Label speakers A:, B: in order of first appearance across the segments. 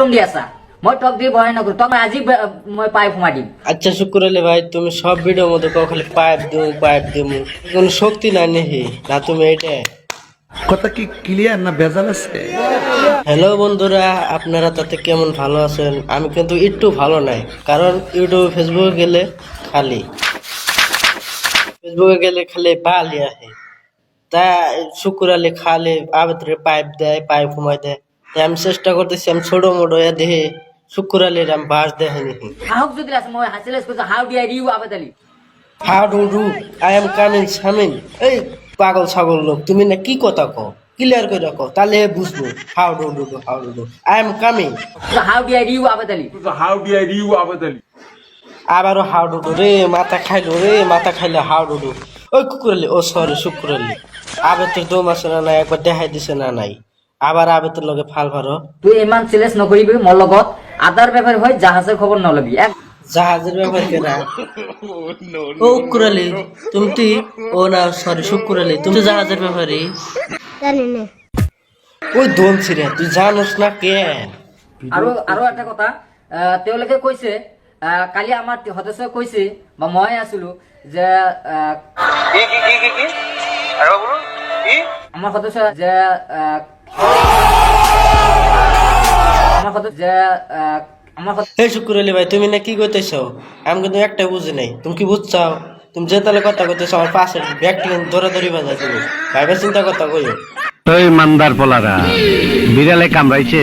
A: তুমি আসা মই টক দিয়ে ভয় নকৰো তক আজি মই পাইপ সোমাই দিম।
B: আচ্ছা শুক্র আলী ভাই, তুমি সব ভিডিওর মধ্যে কও খালি পাইপ দিমু কোনো শক্তি নাই নেহি না তুমি এটা।
C: কথা কি ক্লিয়ার না ভেজাল আছে?
B: হ্যালো বন্ধুরা, আপনারা তাতে কেমন ভালো আছেন? আমি কিন্তু একটু ভালো নাই, কারণ ইউটিউব ফেসবুকে গেলে খালি বালি আহে। তা শুক্র আলী খালি আবেদরে পাইপ দেয়, পাইপ ঘুমাই দেয়। তাই আমি চেষ্টা করতেছি, আমি ছোট মোটো দেহে শুক্র আলীর আমি বাস দেখে নিহি।
A: সাহস যদি আছে মই হাসিলেছ কৈছো how D I U Abed Ali.
B: How do do I am coming Samin. এই পাগল ছাগল লোক, তুমি না কি কথা কও? ক্লিয়ার করে রাখো, তাহলে বুঝবো। How do do how do do I am coming.
A: How D I U Abed Ali.
D: How dare you, Abad Ali?
B: আবারও হাউ ডু ডু রে, মাথা খাইলো রে, মাথা খাইলে হাউ ডু ডু। ওই কুকুরালি, ও সরি শুক্রালি, আবে তোর দম আছে না নাই একবার দেখাই দিছে না নাই? আবার আবে তোর লগে ফাল ভারো।
A: তুই ইমান সিলেক্ট নকৰিবি মোৰ লগত। আদাৰ ব্যাপার হয় জাহাজের খবর নলবি।
B: জাহাজের ব্যাপার কেনা? ও কুকুরালি তুমি, ও না সরি শুক্রালি, তুমি তো জাহাজের ব্যাপারে
E: জানি না।
B: ওই দোল ছিড়ে তুই জানোস না কে?
A: আৰু এটা কথা, তেওঁলোকে কৈছে কালি আমাৰ সদস্যই কৈছে বা মই আছিলো যে আমাৰ সদস্য যে
B: হে শুক্রালি ভাই, তুমি না কি কইতেছ? আমি কিন্তু একটা বুঝি নাই, তুমি কি বুঝছাও? তুমি যে তাহলে কথা কইতেছ আমার পাশে ব্যাগটি ধরে বাজাই তুমি ভাইবা চিন্তা কথা কইও।
C: ওই মান্দার পোলারা বিড়ালে কামড়াইছে,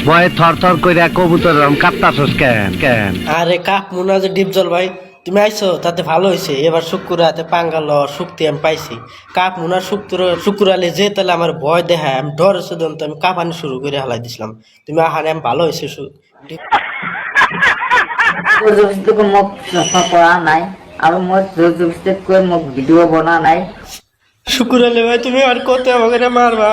C: ভয়ে থর থর কইরা কবুতর কাঁপতাছস কেন কেন?
B: আরে কাপ মুনা যে ডিপজল ভাই, তুমি আইছো তাতে ভালো হয়েছে। এবার শুক্র হাতে পাঙ্গাল শক্তি আমি পাইছি। কাপ মুনার শুক্র আলে যে তাহলে আমার ভয় দেখায়, আমি ডর শুধু আমি কাঁপানি শুরু করে হালাই দিছিলাম। তুমি আহারে আমি ভালো হয়েছে।
A: মোক চশমা কৰা নাই আৰু মই জোৰজবস্তিত কৈ মোক ভিডিঅ' বনোৱা নাই।
B: শুক্র আলে ভাই, তুমি আর কত আমাকে মারবা?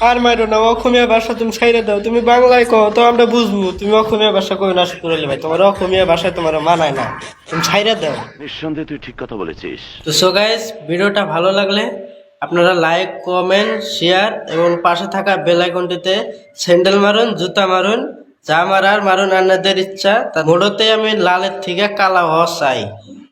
B: আর মারো না, অসমীয়া ভাষা তুমি ছাইরে দাও। তুমি বাংলায় কও তো আমরা বুঝবো, তুমি অসমীয়া ভাষা কই না। শুক্র আলী ভাই, তোমার অসমীয়া ভাষায় তোমার মানায় না, তুমি ছাইরে দাও।
F: নিঃসন্দেহে তুই ঠিক কথা বলেছিস।
B: তো সো গাইস, ভিডিওটা ভালো লাগলে আপনারা লাইক, কমেন্ট, শেয়ার এবং পাশে থাকা বেল আইকনটিতে স্যান্ডেল মারুন, জুতা মারুন, যা মারার মারুন, আপনাদের ইচ্ছা। তা মোড়তে আমি লালের থেকে কালা হওয়া চাই।